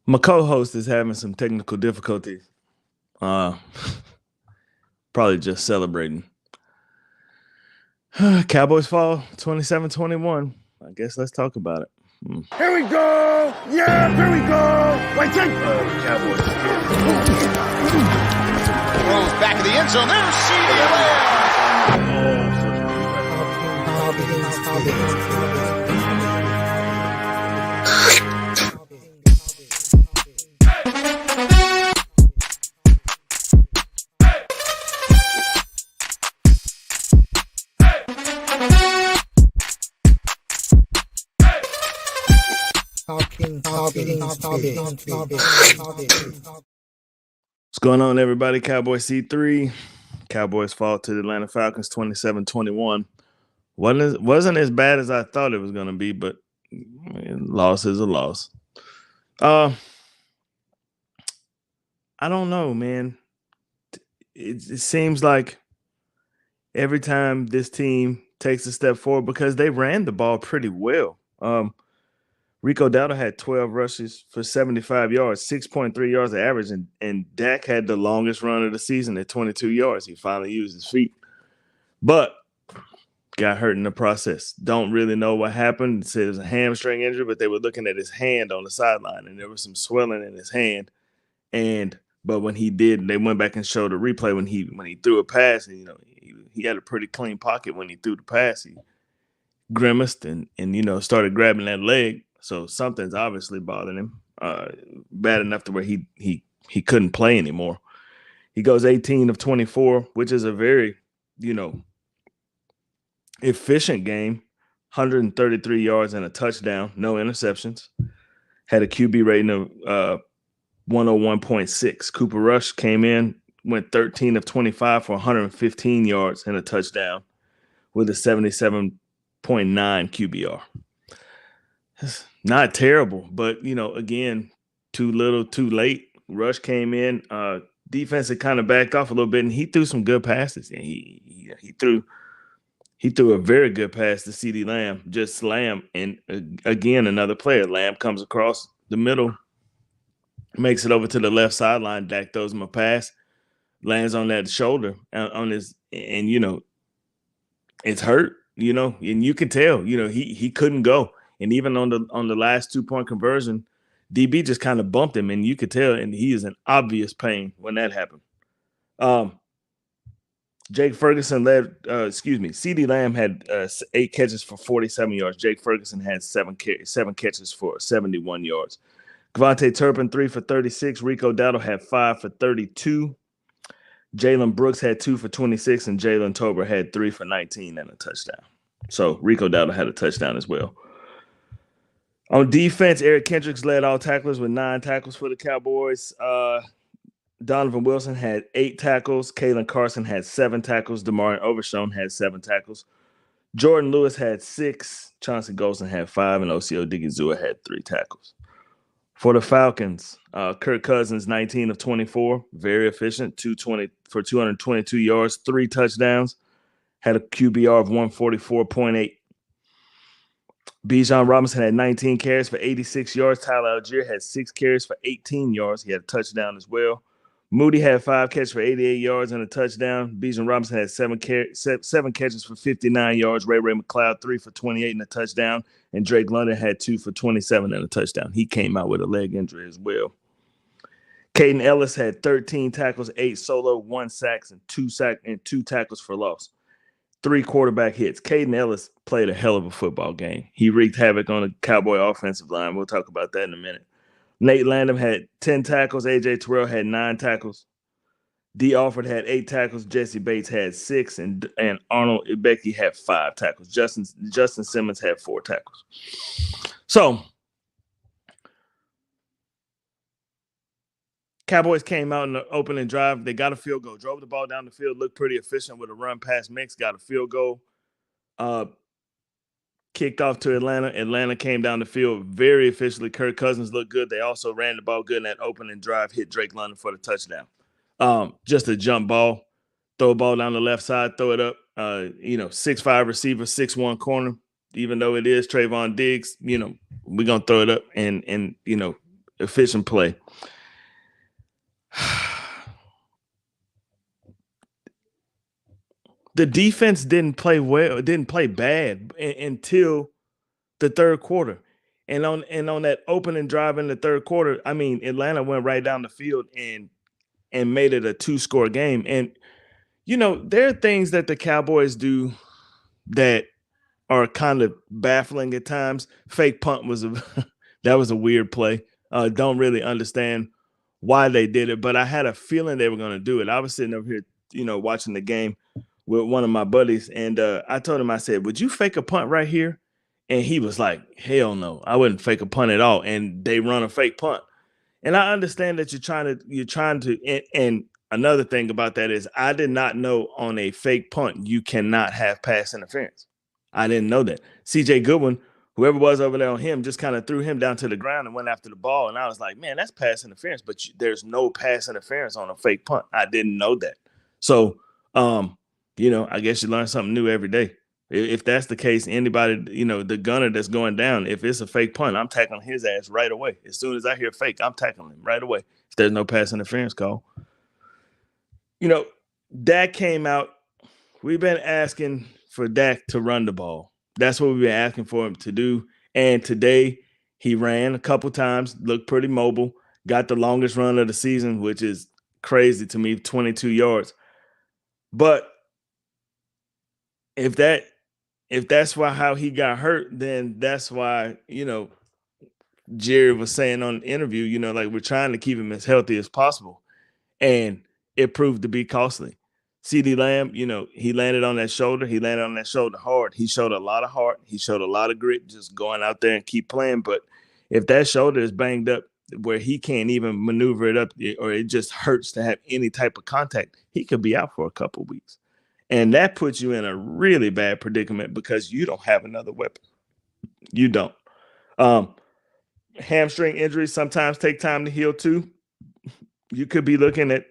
My co-host is having some technical difficulties. Uh, Probably just celebrating. Cowboys fall 27-21. I guess let's talk about it. Here we go! Yeah, here we go! Wait, take Cowboys. Throws back of the end zone. There's CeeDee What's going on, everybody? Cowboys C3. Cowboys fall to the Atlanta Falcons 27-21. Wasn't as bad as I thought it was going to be, but loss is a loss. I don't know, man. It seems like every time this team takes a step forward, because they ran the ball pretty well. Rico Dowdle had 12 rushes for 75 yards, 6.3 yards of average, and Dak had the longest run of the season at 22 yards. He finally used his feet, but got hurt in the process. Don't really know what happened. It said it was a hamstring injury, but they were looking at his hand on the sideline, and there was some swelling in his hand. But when he did, they went back and showed a replay when he threw a pass. And, he had a pretty clean pocket when he threw the pass. He grimaced and started grabbing that leg. So something's obviously bothering him, bad enough to where he couldn't play anymore. He goes 18 of 24, which is a very, efficient game. 133 yards and a touchdown, no interceptions. Had a QB rating of 101.6. Cooper Rush came in, went 13 of 25 for 115 yards and a touchdown with a 77.9 QBR. It's not terrible, but, again, too little, too late. Rush came in. Defense had kind of backed off a little bit, and he threw some good passes. And he threw a very good pass to CeeDee Lamb, just slam. And, again, another player. Lamb comes across the middle, makes it over to the left sideline. Dak throws him a pass, lands on that shoulder on his, and it's hurt, and you can tell, he couldn't go. And even on the last 2-point conversion, DB just kind of bumped him, and you could tell, and he is in obvious pain when that happened. Jake Ferguson CeeDee Lamb had 8 catches for 47 yards. Jake Ferguson had 7 catches for 71 yards. Devontae Turpin, 3 for 36. Rico Dowdle had 5 for 32. Jalen Brooks had 2 for 26, and Jalen Tober had 3 for 19 and a touchdown. So Rico Dowdle had a touchdown as well. On defense, Eric Kendricks led all tacklers with 9 tackles for the Cowboys. Donovan Wilson had 8 tackles. Kalen Carson had 7 tackles. DeMar Overshown had 7 tackles. Jordan Lewis had 6. Chauncey Golston had 5, and Osio Odigizua had 3 tackles. For the Falcons, Kirk Cousins, 19 of 24, very efficient, 222 yards, 3 touchdowns, had a QBR of 144.8. Bijan Robinson had 19 carries for 86 yards. Tyler Algier had 6 carries for 18 yards. He had a touchdown as well. Moody had 5 catches for 88 yards and a touchdown. Bijan Robinson had 7 catches for 59 yards. Ray McLeod, 3 for 28 and a touchdown. And Drake London had 2 for 27 and a touchdown. He came out with a leg injury as well. Caden Ellis had 13 tackles, 8 solo, 1 sack, and 2 tackles for loss. 3 quarterback hits. Caden Ellis played a hell of a football game. He wreaked havoc on the Cowboy offensive line. We'll talk about that in a minute. Nate Landon had 10 tackles. A.J. Terrell had 9 tackles. D. Alford had 8 tackles. Jesse Bates had 6. And Arnold Ibeki had 5 tackles. Justin Simmons had 4 tackles. So, Cowboys came out in the opening drive. They got a field goal. Drove the ball down the field. Looked pretty efficient with a run-pass mix. Got a field goal. Kicked off to Atlanta. Atlanta came down the field very efficiently. Kirk Cousins looked good. They also ran the ball good in that opening drive, hit Drake London for the touchdown. Just a jump ball, throw a ball down the left side, throw it up. 6'5" receiver, 6'1" corner. Even though it is Trayvon Diggs, we're going to throw it up. And efficient play. The defense didn't play well, didn't play bad until the third quarter. And on that opening drive in the third quarter, I mean, Atlanta went right down the field and made it a 2-score game. And there are things that the Cowboys do that are kind of baffling at times. Fake punt was that was a weird play. Don't really understand why they did it, but I had a feeling they were going to do it. I was sitting over here, watching the game with one of my buddies, and I told him, I said, "Would you fake a punt right here?" And he was like, "Hell no, I wouldn't fake a punt at all." And they run a fake punt. And I understand that you're trying to, and another thing about that is I did not know on a fake punt you cannot have pass interference. I didn't know that. CJ Goodwin, whoever was over there on him, just kind of threw him down to the ground and went after the ball. And I was like, man, that's pass interference, but there's no pass interference on a fake punt. I didn't know that. So, I guess you learn something new every day. If that's the case, anybody, the gunner that's going down, if it's a fake punt, I'm tackling his ass right away. As soon as I hear fake, I'm tackling him right away. If there's no pass interference call. Dak came out. We've been asking for Dak to run the ball. That's what we've been asking for him to do. And today he ran a couple times, looked pretty mobile, got the longest run of the season, which is crazy to me, 22 yards. But if that's how he got hurt, then that's why, Jerry was saying on the interview, like we're trying to keep him as healthy as possible. And it proved to be costly. CeeDee Lamb, he landed on that shoulder. He landed on that shoulder hard. He showed a lot of heart. He showed a lot of grit just going out there and keep playing. But if that shoulder is banged up where he can't even maneuver it up or it just hurts to have any type of contact, he could be out for a couple of weeks. And that puts you in a really bad predicament because you don't have another weapon. You don't. Hamstring injuries sometimes take time to heal too. You could be looking at,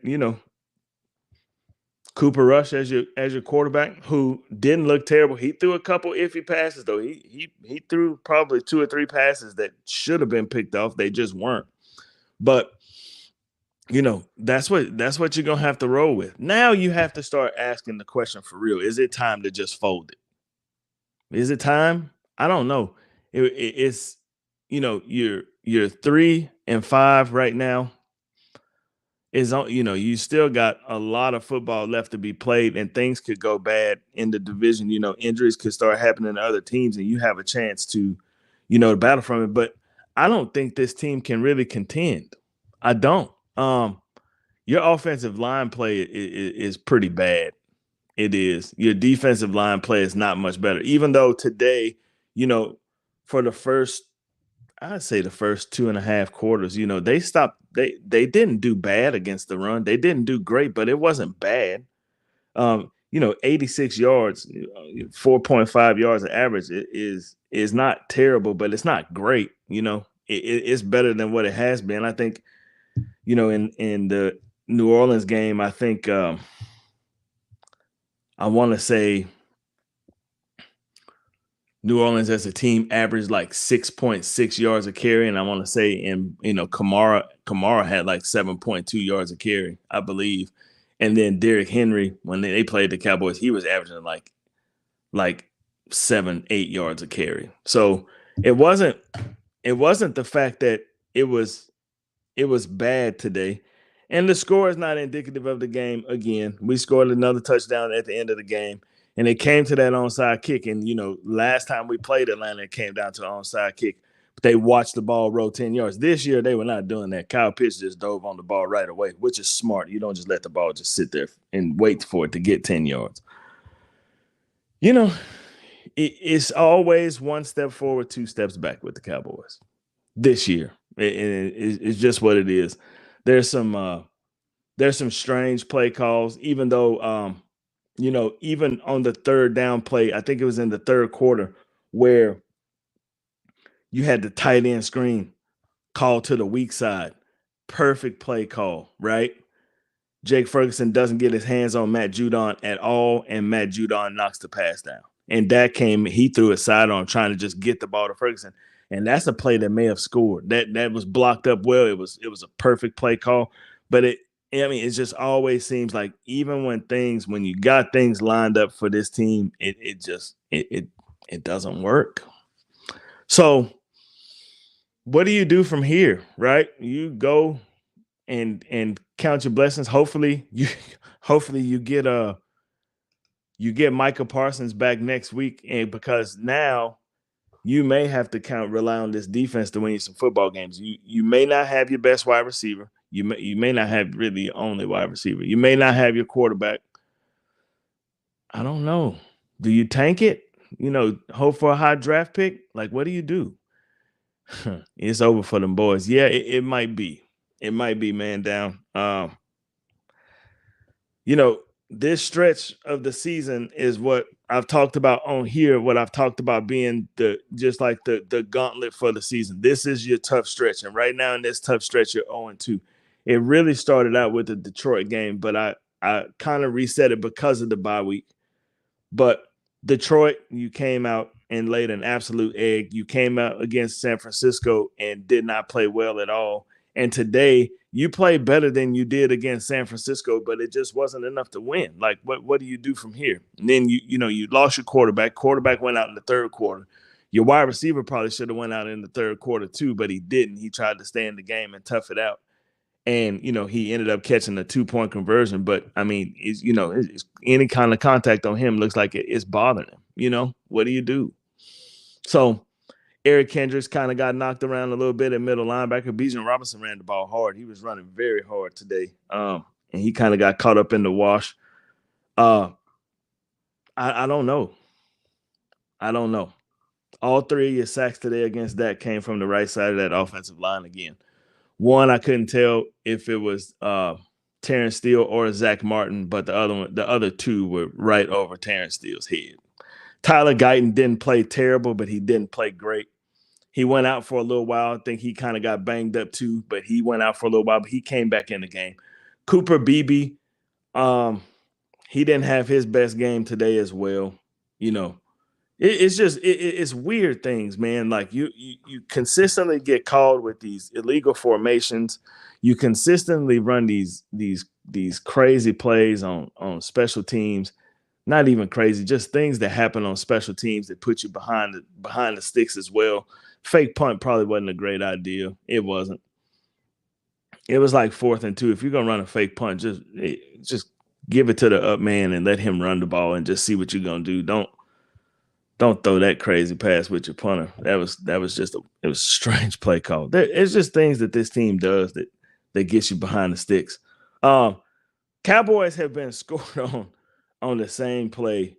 Cooper Rush as your quarterback, who didn't look terrible. He threw a couple iffy passes, though. He threw probably 2 or 3 passes that should have been picked off. They just weren't. But that's what you're gonna have to roll with. Now you have to start asking the question for real: is it time to just fold it? Is it time? I don't know. It's you're 3-5 right now. You still got a lot of football left to be played, and things could go bad in the division. Injuries could start happening to other teams, and you have a chance to, to battle from it. But I don't think this team can really contend. I don't. Your offensive line play is pretty bad. It is. Your defensive line play is not much better. Even though today, for I'd say the first 2.5 quarters, they stopped. They didn't do bad against the run. They didn't do great, but it wasn't bad. 86 yards, 4.5 yards of average is not terrible, but it's not great. It's better than what it has been. I think, in the New Orleans game, I think I want to say New Orleans as a team averaged like 6.6 yards a carry. And I want to say Kamara had like 7.2 yards a carry, I believe. And then Derrick Henry, when they played the Cowboys, he was averaging like 7-8 yards a carry. So it wasn't the fact that it was bad today. And the score is not indicative of the game. Again, we scored another touchdown at the end of the game, and it came to that onside kick. And, last time we played Atlanta, it came down to an onside kick. But they watched the ball roll 10 yards. This year, they were not doing that. Kyle Pitts just dove on the ball right away, which is smart. You don't just let the ball just sit there and wait for it to get 10 yards. It's always 1 step forward, 2 steps back with the Cowboys this year. It's just what it is. There's some strange play calls, even though, even on the third down play, I think it was in the third quarter where you had the tight end screen call to the weak side. Perfect play call, right? Jake Ferguson doesn't get his hands on Matt Judon at all, and Matt Judon knocks the pass down. And that he threw a sidearm trying to just get the ball to Ferguson. And that's a play that may have scored. That was blocked up well. It was a perfect play call. But it just always seems like even when you got things lined up for this team, it doesn't work. So what do you do from here, right? You go and count your blessings. Hopefully you get Micah Parsons back next week, and because now you may have to rely on this defense to win you some football games. You may not have your best wide receiver. You may not have really your only wide receiver. You may not have your quarterback. I don't know. Do you tank it? Hope for a high draft pick? Like, what do you do? It's over for them boys. Yeah, it might be. It might be man down. This stretch of the season is what I've talked about on here, what I've talked about being the gauntlet for the season. This is your tough stretch. And right now in this tough stretch, you're 0-2. It really started out with the Detroit game, but I kind of reset it because of the bye week. But Detroit, you came out and laid an absolute egg. You came out against San Francisco and did not play well at all. And today, you played better than you did against San Francisco, but it just wasn't enough to win. Like, what do you do from here? And then you lost your quarterback. Quarterback went out in the third quarter. Your wide receiver probably should have went out in the third quarter too, but he didn't. He tried to stay in the game and tough it out. And he ended up catching a 2-point conversion. But I mean, it's any kind of contact on him looks like it's bothering him. What do you do? So Eric Kendricks kind of got knocked around a little bit at middle linebacker. Bijan Robinson ran the ball hard. He was running very hard today. And he kind of got caught up in the wash. I don't know. I don't know. All three of your sacks today against Dak came from the right side of that offensive line again. One, I couldn't tell if it was Terrence Steele or Zach Martin, but the other two were right over Terrence Steele's head. Tyler Guyton didn't play terrible, but he didn't play great. He went out for a little while. I think he kind of got banged up too, but he went out for a little while, but he came back in the game. Cooper Beebe, he didn't have his best game today as well. It's weird things, man. Like you consistently get called with these illegal formations. You consistently run these crazy plays on special teams. Not even crazy, just things that happen on special teams that put you behind the sticks as well. Fake punt probably wasn't a great idea. It wasn't. It was like 4th and 2. If you're gonna run a fake punt, just give it to the up man and let him run the ball and just see what you're gonna do. Don't throw that crazy pass with your punter. It was a strange play call. It's just things that this team does that gets you behind the sticks. Cowboys have been scored on the same play,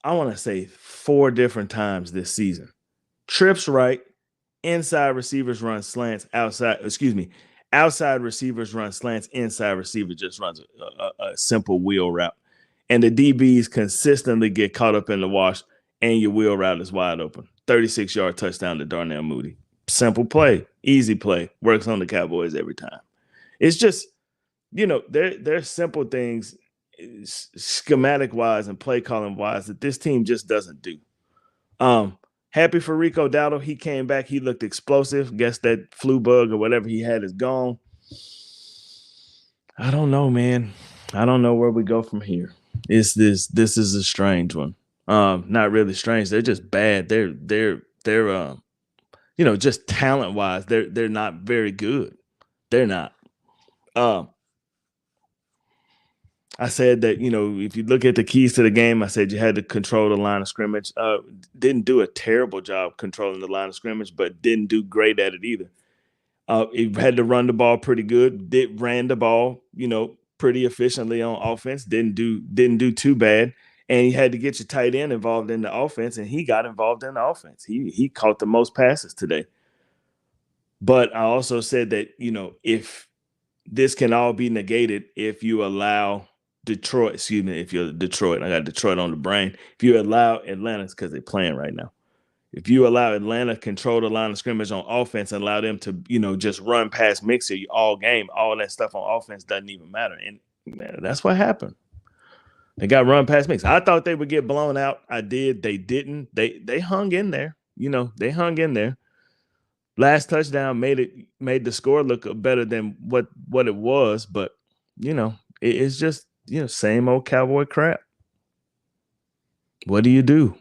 I want to say 4 different times this season. Trips right, inside receivers run slants, outside receivers run slants, inside receiver just runs a simple wheel route. And the DBs consistently get caught up in the wash, and your wheel route is wide open. 36-yard touchdown to Darnell Mooney. Simple play, easy play, works on the Cowboys every time. It's just, there's simple things schematic wise and play calling wise that this team just doesn't do. Happy for Rico Dowdle. He came back. He looked explosive. Guess that flu bug or whatever he had is gone. I don't know, man. I don't know where we go from here. This is a strange one. Not really strange. They're just bad. They're just talent wise, they're not very good. They're not. I said that, if you look at the keys to the game, I said you had to control the line of scrimmage. Didn't do a terrible job controlling the line of scrimmage, but didn't do great at it either. He had to run the ball pretty good. Ran the ball, pretty efficiently on offense. Didn't do too bad. And you had to get your tight end involved in the offense, and he got involved in the offense. He caught the most passes today. But I also said that, if this can all be negated if you allow if you're Detroit, I got Detroit on the brain. If you allow Atlanta, because they're playing right now. If you allow Atlanta control the line of scrimmage on offense and allow them to, just run past Mixer all game, all that stuff on offense doesn't even matter. And man, that's what happened. They got run past Mixer. I thought they would get blown out. I did. They didn't. They hung in there. they hung in there. Last touchdown made the score look better than what it was, but it's just same old Cowboy crap. What do?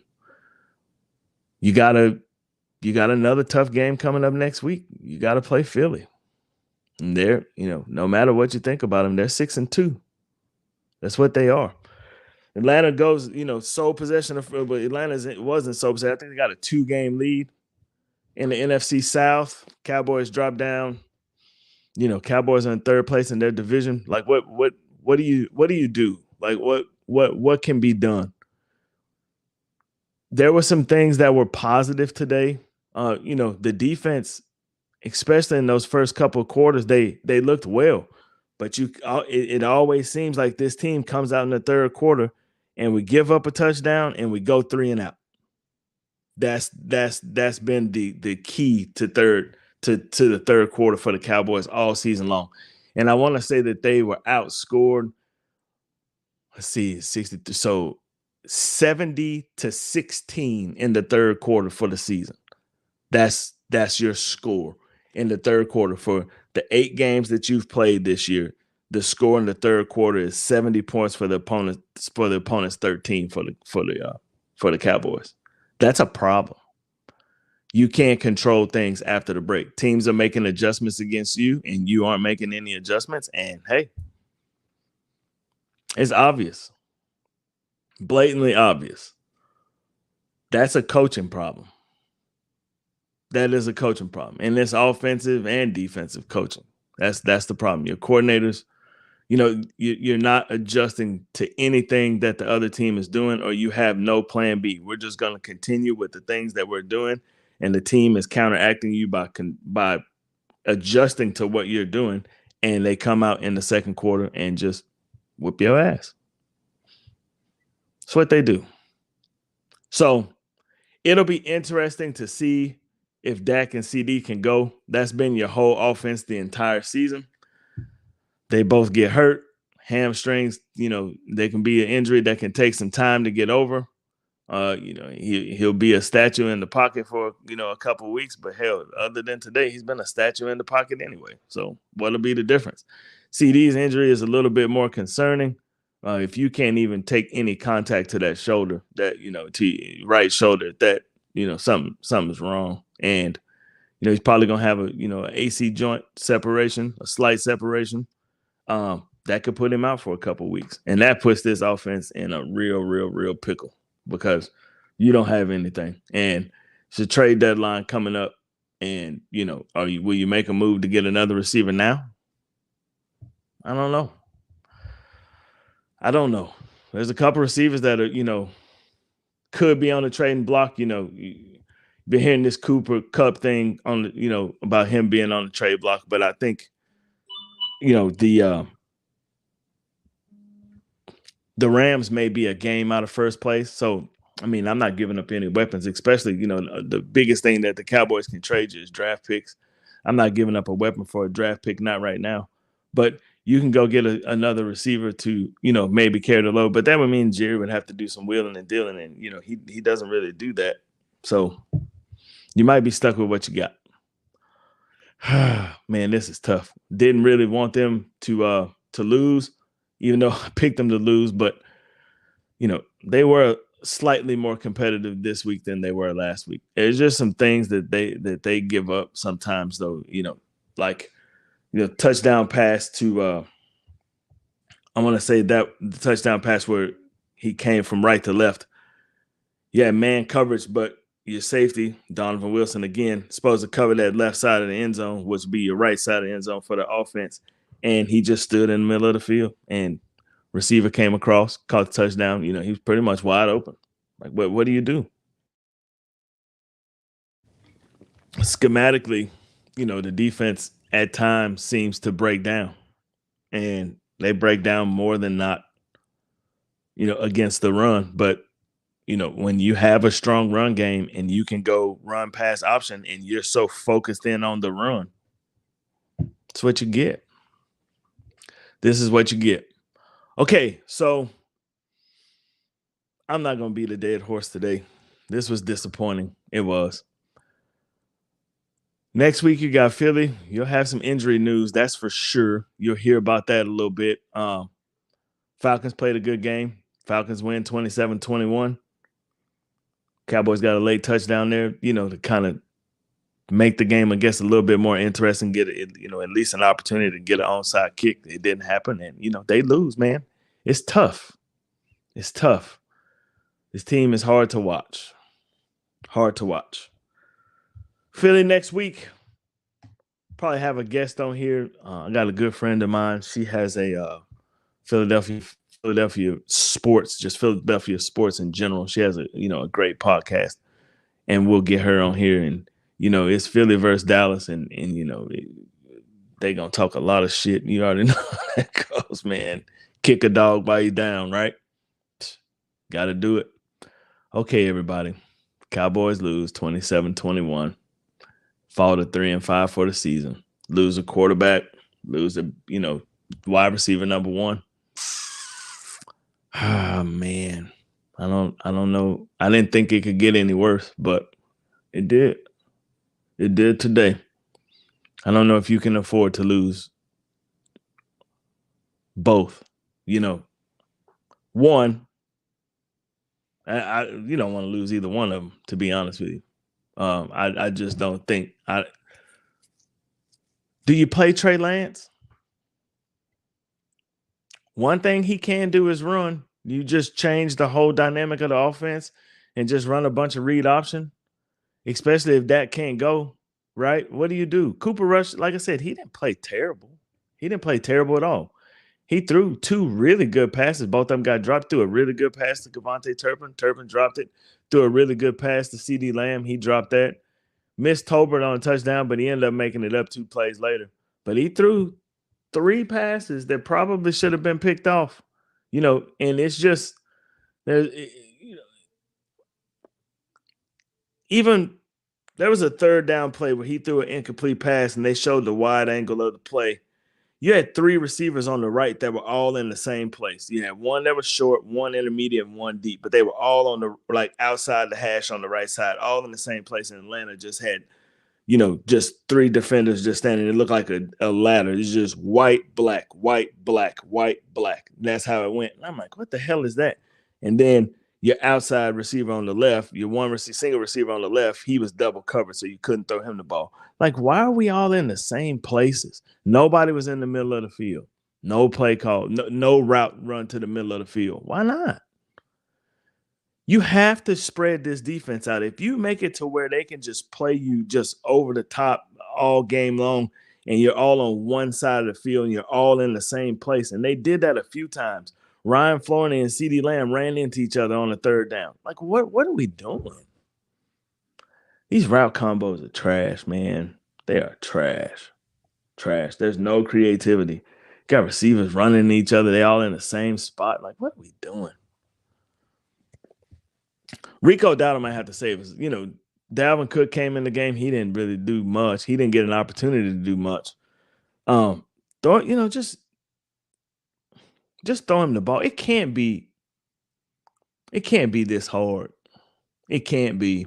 You got another tough game coming up next week. You got to play Philly. And they're, no matter what you think about them, they're 6-2. That's what they are. Atlanta goes, sole possession of, but Atlanta wasn't sole possession. I think they got a 2-game lead in the NFC South. Cowboys drop down. Cowboys are in third place in their division. Like, what do you do? Like, what can be done? There were some things that were positive today. The defense, especially in those first couple of quarters, they looked well. But it always seems like this team comes out in the third quarter and we give up a touchdown and we go 3 and out. That's been the key to the third quarter for the Cowboys all season long. And I want to say that they were outscored. Let's see, 60. So 70-16 in the third quarter for the season. That's your score in the third quarter for the 8 games that you've played this year. The score in the third quarter is 70 points for the opponent. For the opponent's 13 for the Cowboys. That's a problem. You can't control things after the break. Teams are making adjustments against you, and you aren't making any adjustments. And hey, it's obvious, blatantly obvious. That's a coaching problem. That is a coaching problem, and it's offensive and defensive coaching. That's the problem. Your coordinators, you're not adjusting to anything that the other team is doing, or you have no plan B. We're just going to continue with the things that we're doing, and the team is counteracting you by adjusting to what you're doing, and they come out in the second quarter and just whip your ass. That's what they do. So it'll be interesting to see if Dak and CD can go. That's been your whole offense the entire season. They both get hurt. Hamstrings, they can be an injury that can take some time to get over. He'll be a statue in the pocket for, a couple of weeks. But hell, other than today, he's been a statue in the pocket anyway. So what'll be the difference? CD's injury is a little bit more concerning. If you can't even take any contact to that shoulder, that, to right shoulder, that, something's wrong. And, he's probably going to have an AC joint separation, a slight separation. That could put him out for a couple of weeks. And that puts this offense in a real pickle because you don't have anything. And it's a trade deadline coming up. And, will you make a move to get another receiver now? I don't know. There's a couple receivers that are, could be on the trading block. You've been hearing this Cooper Kupp thing on the, about him being on the trade block. But I think, the Rams may be a game out of first place. So, I'm not giving up any weapons, especially, the biggest thing that the Cowboys can trade you is draft picks. I'm not giving up a weapon for a draft pick, not right now. But you can go get another receiver to, maybe carry the load. But that would mean Jerry would have to do some wheeling and dealing. And, he doesn't really do that. So you might be stuck with what you got. Man, this is tough. Didn't really want them to lose, even though I picked them to lose. But, they were slightly more competitive this week than they were last week. There's just some things that they give up sometimes, though, like, touchdown pass to I want to say that the touchdown pass where he came from right to left. Yeah, man coverage, but your safety, Donovan Wilson, again, supposed to cover that left side of the end zone, which would be your right side of the end zone for the offense. And he just stood in the middle of the field, and receiver came across, caught the touchdown. He was pretty much wide open. Like, what do you do? Schematically, the defense at times seems to break down, and they break down more than not, against the run. But, when you have a strong run game and you can go run pass option and you're so focused in on the run, it's what you get. This is what you get. Okay, so I'm not going to beat a dead horse today. This was disappointing. It was. Next week, you got Philly. You'll have some injury news. That's for sure. You'll hear about that a little bit. Falcons played a good game. Falcons win 27-21. Cowboys got a late touchdown there, to kind of make the game, I guess, a little bit more interesting, get it, at least an opportunity to get an onside kick. It didn't happen, and they lose, man. It's tough. It's tough. This team is hard to watch. Hard to watch. Philly next week. Probably have a guest on here. I got a good friend of mine. She has a Philadelphia sports, just Philadelphia sports in general. She has a great podcast, and we'll get her on here. And it's Philly versus Dallas, and they gonna talk a lot of shit. You already know how that goes, man. Kick a dog while you down, right? Got to do it. Okay, everybody. Cowboys lose 27-21. Fall to 3-5 for the season. Lose a quarterback. Lose a wide receiver number one. Ah, man. I don't know. I didn't think it could get any worse, but it did. It did today. I don't know if you can afford to lose both. One, you don't want to lose either one of them, to be honest with you. I just don't think. Do you play Trey Lance? One thing he can do is run. You just change the whole dynamic of the offense and just run a bunch of read option, especially if that can't go, right? What do you do? Cooper Rush, like I said, he didn't play terrible. He didn't play terrible at all. He threw two really good passes. Both of them got dropped. Threw a really good pass to Devontae Turpin. Turpin dropped it. Threw a really good pass to CD Lamb. He dropped that. Missed Tolbert on a touchdown, but he ended up making it up 2 plays later. But he threw 3 passes that probably should have been picked off. And it's just there's even there was a third down play where he threw an incomplete pass and they showed the wide angle of the play. You had 3 receivers on the right that were all in the same place. You had one that was short, one intermediate, and one deep, but they were all on the outside the hash on the right side, all in the same place. And Atlanta just had, just 3 defenders just standing. It looked like a ladder. It's just white, black, white, black, white, black. That's how it went. And I'm like, what the hell is that? And then your outside receiver on the left, your single receiver on the left, he was double covered, so you couldn't throw him the ball. Like, why are we all in the same places? Nobody was in the middle of the field. No play call, no route run to the middle of the field. Why not? You have to spread this defense out. If you make it to where they can just play you just over the top all game long and you're all on one side of the field and you're all in the same place, and they did that a few times. Ryan Florney and CD Lamb ran into each other on the third down. Like, what are we doing? These route combos are trash, man. They are trash. Trash. There's no creativity. Got receivers running each other. They all in the same spot. Like, what are we doing? Rico Dowdle might have to save us. Dalvin Cook came in the game. He didn't really do much. He didn't get an opportunity to do much. Just throw him the ball. It can't be this hard. It can't be.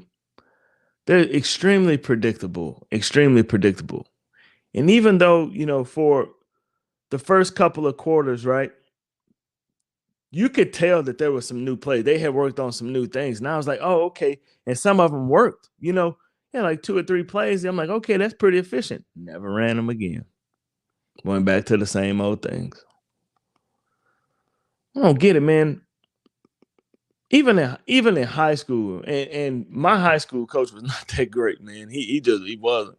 They're extremely predictable. And even though, for the first couple of quarters, right, you could tell that there was some new play. They had worked on some new things. And I was like, oh, okay. And some of them worked, like 2 or 3 plays. I'm like, okay, that's pretty efficient. Never ran them again. Went back to the same old things. I don't get it, man. Even in high school, and my high school coach was not that great, man. He wasn't.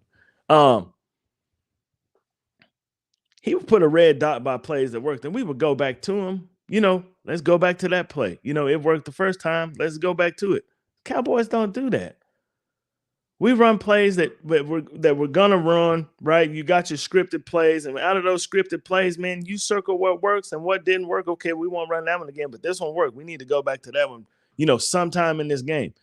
He would put a red dot by plays that worked, and we would go back to him. Let's go back to that play. It worked the first time. Let's go back to it. Cowboys don't do that. We run plays that we're gonna run, right? You got your scripted plays, and out of those scripted plays, man, you circle what works and what didn't work. Okay, we won't run that one again, but this one worked. We need to go back to that one, sometime in this game.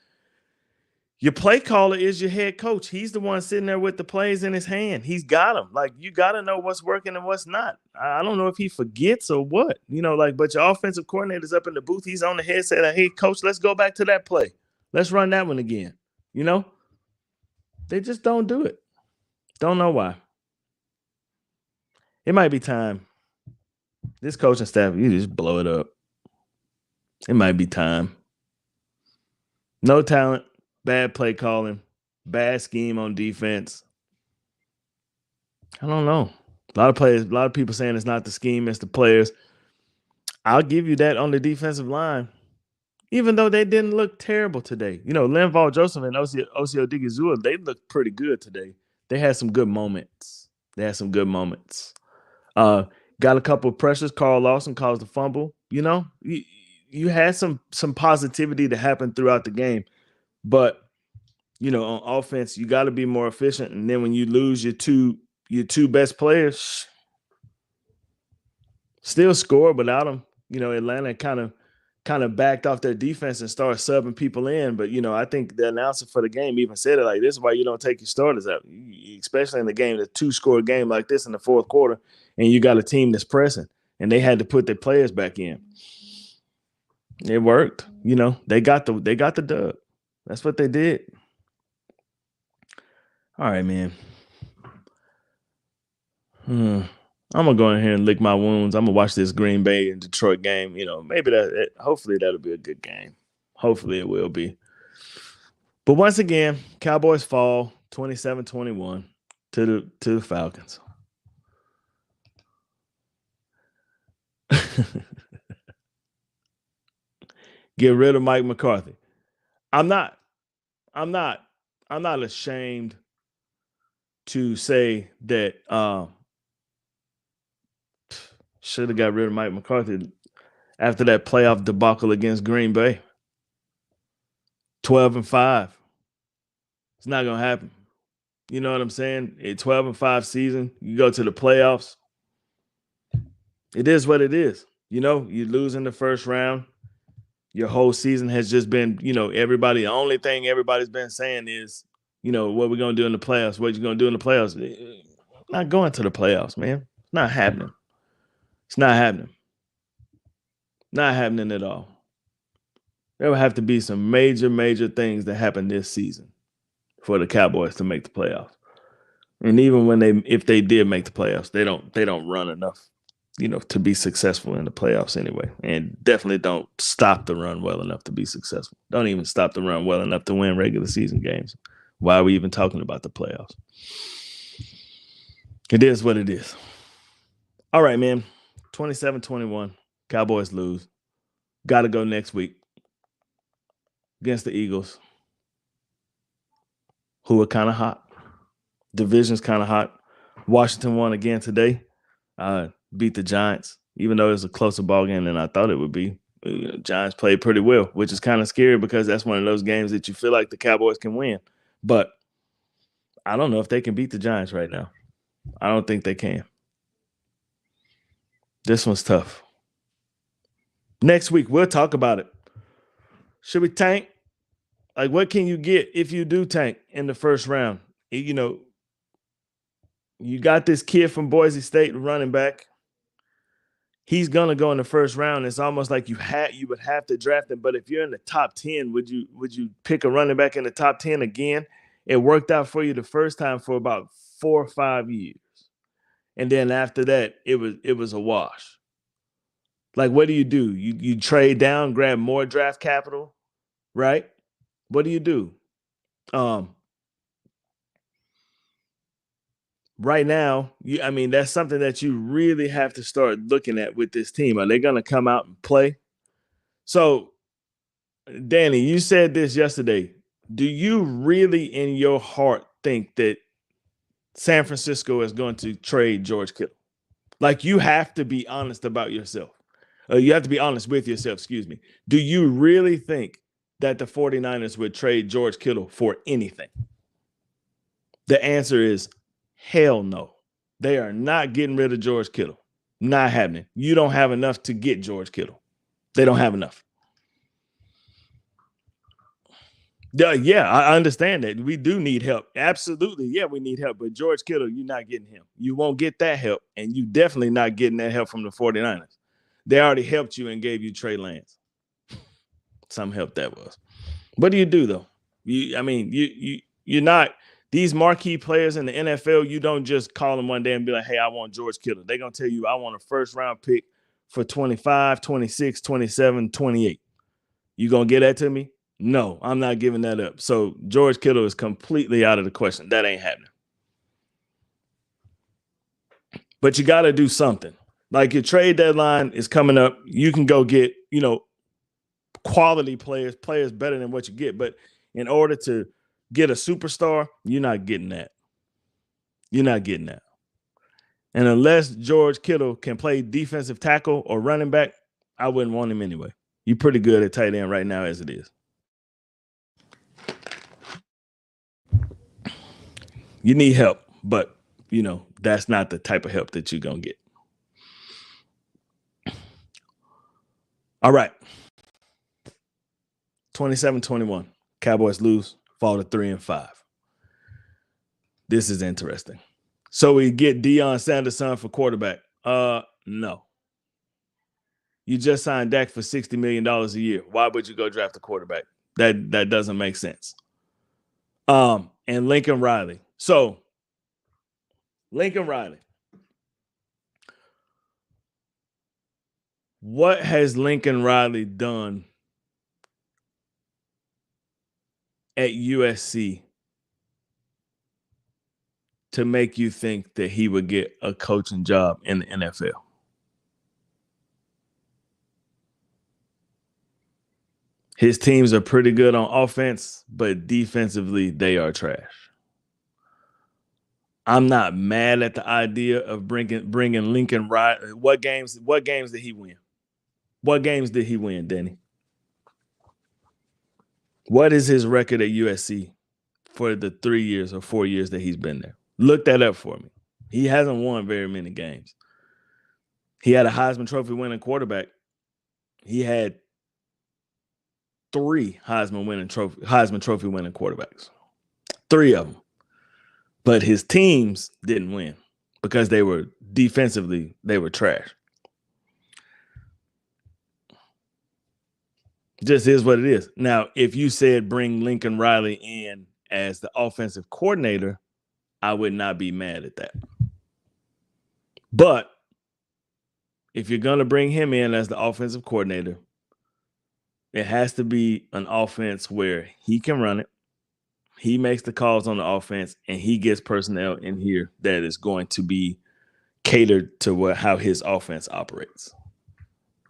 Your play caller is your head coach. He's the one sitting there with the plays in his hand. He's got them. Like, you got to know what's working and what's not. I don't know if he forgets or what, but your offensive coordinator's up in the booth. He's on the headset. Hey, coach, let's go back to that play. Let's run that one again. You know? They just don't do it. Don't know why. It might be time. This coaching staff, you just blow it up. It might be time. No talent, bad play calling, bad scheme on defense. I don't know. A lot of people saying it's not the scheme, it's the players. I'll give you that on the defensive line. Even though they didn't look terrible today. You know, Linval Joseph and Osio Odigizua, they looked pretty good today. They had some good moments. Got a couple of pressures. Carl Lawson caused a fumble. You know, you had some positivity to happen throughout the game. But, you know, on offense, you got to be more efficient. And then when you lose your two best players, still score without them. You know, Atlanta kind of backed off their defense and started subbing people in. But, you know, I think the announcer for the game even said it like, this is why you don't take your starters out, especially in the game, the 2-score game like this in the fourth quarter, and you got a team that's pressing, and they had to put their players back in. It worked. You know, they got the dub. That's what they did. All right, man. I'm gonna go in here and lick my wounds. I'm gonna watch this Green Bay and Detroit game. You know, maybe hopefully that'll be a good game. Hopefully it will be. But once again, Cowboys fall 27-21 to the Falcons. Get rid of Mike McCarthy. I'm not ashamed to say that should have got rid of Mike McCarthy after that playoff debacle against Green Bay. 12-5. It's not going to happen. You know what I'm saying? A 12-5 season, you go to the playoffs. It is what it is. You know, you lose in the first round. Your whole season has just been, you know, the only thing everybody's been saying is, you know, what we're going to do in the playoffs. What you going to do in the playoffs? Not going to the playoffs, man. It's not happening. It's not happening. Not happening at all. There will have to be some major, major things that happen this season for the Cowboys to make the playoffs. And even if they did make the playoffs, they don't run enough, you know, to be successful in the playoffs anyway. And definitely don't stop the run well enough to be successful. Don't even stop the run well enough to win regular season games. Why are we even talking about the playoffs? It is what it is. All right, man. 27-21. Cowboys lose. Got to go next week against the Eagles, who are kind of hot. Division's kind of hot. Washington won again today. Beat the Giants, even though it was a closer ball game than I thought it would be. Giants played pretty well, which is kind of scary because that's one of those games that you feel like the Cowboys can win. But I don't know if they can beat the Giants right now. I don't think they can. This one's tough. Next week, we'll talk about it. Should we tank? Like, what can you get if you do tank in the first round? You know, you got this kid from Boise State running back. He's going to go in the first round. It's almost like you would have to draft him. But if you're in the top 10, would you pick a running back in the top 10 again? It worked out for you the first time for about 4 or 5 years. And then after that, it was a wash. Like, what do? You trade down, grab more draft capital, right? What do you do? Right now, that's something that you really have to start looking at with this team. Are they going to come out and play? So, Danny, you said this yesterday. Do you really in your heart think that San Francisco is going to trade George Kittle? Like, you have to be honest about yourself. You have to be honest with yourself, excuse me. Do you really think that the 49ers would trade George Kittle for anything? The answer is hell no. They are not getting rid of George Kittle. Not happening. You don't have enough to get George Kittle. They don't have enough. Yeah, I understand that. We do need help. Absolutely. Yeah, we need help. But George Kittle, you're not getting him. You won't get that help. And you definitely not getting that help from the 49ers. They already helped you and gave you Trey Lance. Some help that was. What do you do though? You're not these marquee players in the NFL. You don't just call them one day and be like, "Hey, I want George Kittle." They're gonna tell you, "I want a first round pick for 25, 26, 27, 28." You gonna get that to me? No, I'm not giving that up. So George Kittle is completely out of the question. That ain't happening. But you got to do something. Like your trade deadline is coming up. You can go get, quality players better than what you get. But in order to get a superstar, you're not getting that. You're not getting that. And unless George Kittle can play defensive tackle or running back, I wouldn't want him anyway. You're pretty good at tight end right now as it is. You need help, but, that's not the type of help that you're going to get. All right. 27-21. Cowboys lose, fall to 3-5. This is interesting. So we get Deion Sanders' son for quarterback. No. You just signed Dak for $60 million a year. Why would you go draft a quarterback? That doesn't make sense. And Lincoln Riley. So Lincoln Riley. What has Lincoln Riley done at USC to make you think that he would get a coaching job in the NFL? His teams are pretty good on offense, but defensively, they are trash. I'm not mad at the idea of bringing Lincoln Riley. What games did he win? What games did he win, Danny? What is his record at USC for the 3 years or 4 years that he's been there? Look that up for me. He hasn't won very many games. He had a Heisman Trophy winning quarterback. He had 3 Heisman Trophy winning quarterbacks. 3 of them. But his teams didn't win because they were trash. Just is what it is. Now, if you said bring Lincoln Riley in as the offensive coordinator, I would not be mad at that. But if you're going to bring him in as the offensive coordinator, it has to be an offense where he can run it, he makes the calls on the offense, and he gets personnel in here that is going to be catered to how his offense operates.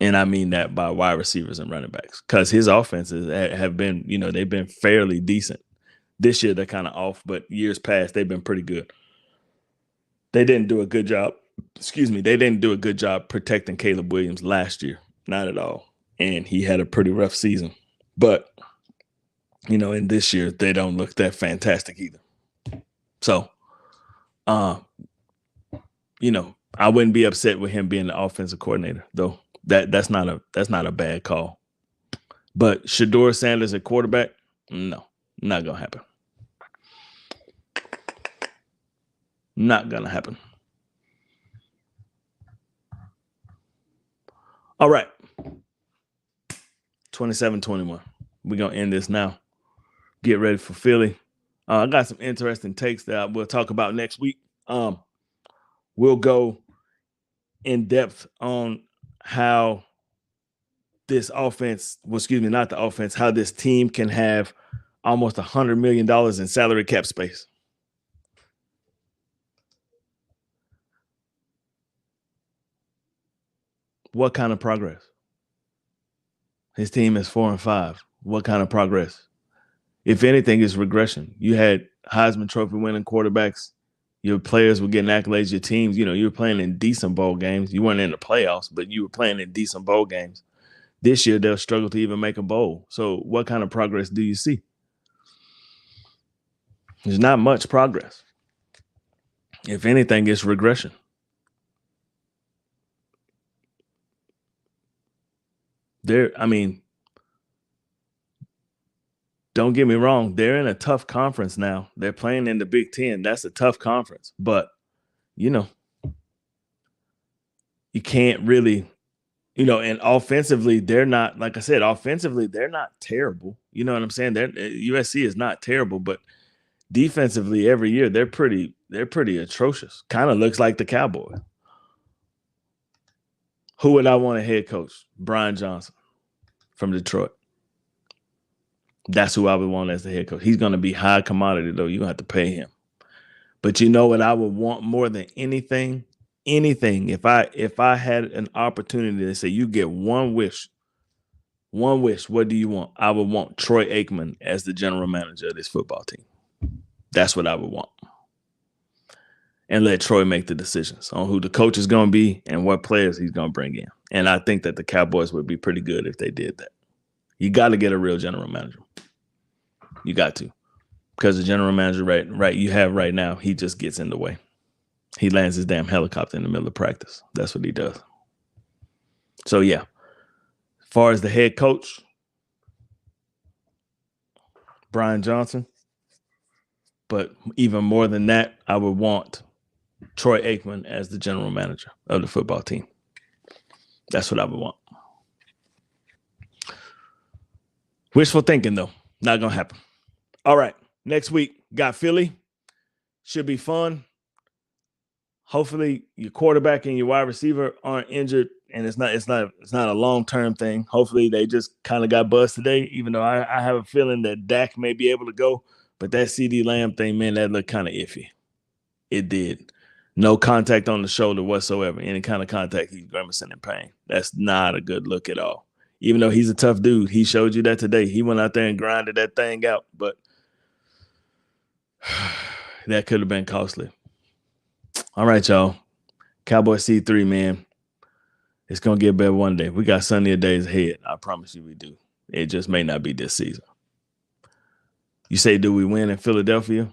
And I mean that by wide receivers and running backs, because his offenses have been, they've been fairly decent. This year, they're kind of off, but years past, they've been pretty good. They didn't do a good job. They didn't do a good job protecting Caleb Williams last year. Not at all. And he had a pretty rough season. But, in this year, they don't look that fantastic either. So, I wouldn't be upset with him being the offensive coordinator, though. That's not a bad call. But Shedeur Sanders at quarterback, no, not gonna happen. Not gonna happen. All right. 27-21. We're gonna end this now. Get ready for Philly. I got some interesting takes that we'll talk about next week. We'll go in depth on how this offense, not the offense, how this team can have almost $100 million in salary cap space. What kind of progress? His team is 4-5. What kind of progress? If anything, it's regression. You had Heisman Trophy winning quarterbacks. Your players were getting accolades. Your teams, you were playing in decent bowl games. You weren't in the playoffs, but you were playing in decent bowl games. This year, they'll struggle to even make a bowl. So what kind of progress do you see? There's not much progress. If anything, it's regression. Don't get me wrong. They're in a tough conference now. They're playing in the Big Ten. That's a tough conference. But, you can't really, and offensively, they're not, like I said, they're not terrible. You know what I'm saying? USC is not terrible, but defensively every year they're pretty atrocious. Kind of looks like the Cowboys. Who would I want a head coach? Brian Johnson from Detroit. That's who I would want as the head coach. He's going to be high commodity, though. You're going to have to pay him. But you know what I would want more than anything? If I had an opportunity to say you get one wish, what do you want? I would want Troy Aikman as the general manager of this football team. That's what I would want. And let Troy make the decisions on who the coach is going to be and what players he's going to bring in. And I think that the Cowboys would be pretty good if they did that. You got to get a real general manager. You got to. Because the general manager you have right now, he just gets in the way. He lands his damn helicopter in the middle of practice. That's what he does. So, yeah. As far as the head coach, Brian Johnson. But even more than that, I would want Troy Aikman as the general manager of the football team. That's what I would want. Wishful thinking, though. Not going to happen. All right. Next week, got Philly. Should be fun. Hopefully, your quarterback and your wide receiver aren't injured, and it's not a long-term thing. Hopefully, they just kind of got buzzed today, even though I have a feeling that Dak may be able to go. But that CD Lamb thing, man, that looked kind of iffy. It did. No contact on the shoulder whatsoever. Any kind of contact, he's grimacing in pain. That's not a good look at all. Even though he's a tough dude, he showed you that today. He went out there and grinded that thing out, but that could have been costly. All right, y'all. Cowboy C3, man. It's going to get better one day. We got sunnier days ahead. I promise you we do. It just may not be this season. You say, do we win in Philadelphia?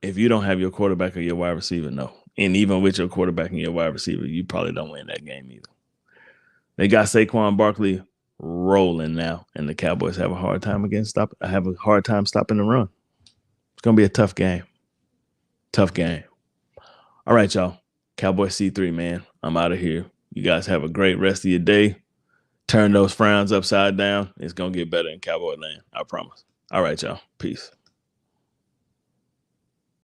If you don't have your quarterback or your wide receiver, no. And even with your quarterback and your wide receiver, you probably don't win that game either. They got Saquon Barkley rolling now, and the Cowboys have a hard time stopping the run. It's going to be a tough game. Tough game. All right, y'all. Cowboy C3, man. I'm out of here. You guys have a great rest of your day. Turn those frowns upside down. It's going to get better in Cowboy land. I promise. All right, y'all. Peace.